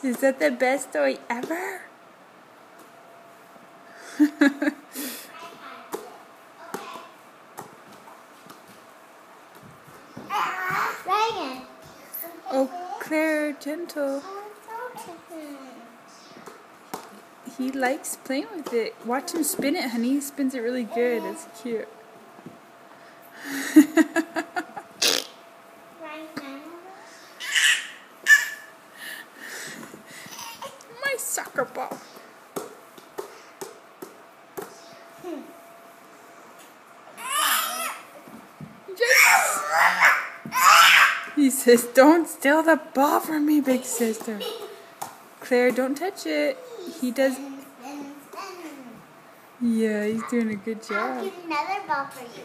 Is that the best toy ever? Dragon. Oh, Claire, gentle. He likes playing with it. Watch him spin it, honey. He spins it really good. It's cute. My soccer ball. Yes. He says, "Don't steal the ball from me, big sister." Claire, don't touch it. He does. Yeah, he's doing a good job. I'll get another ball for you.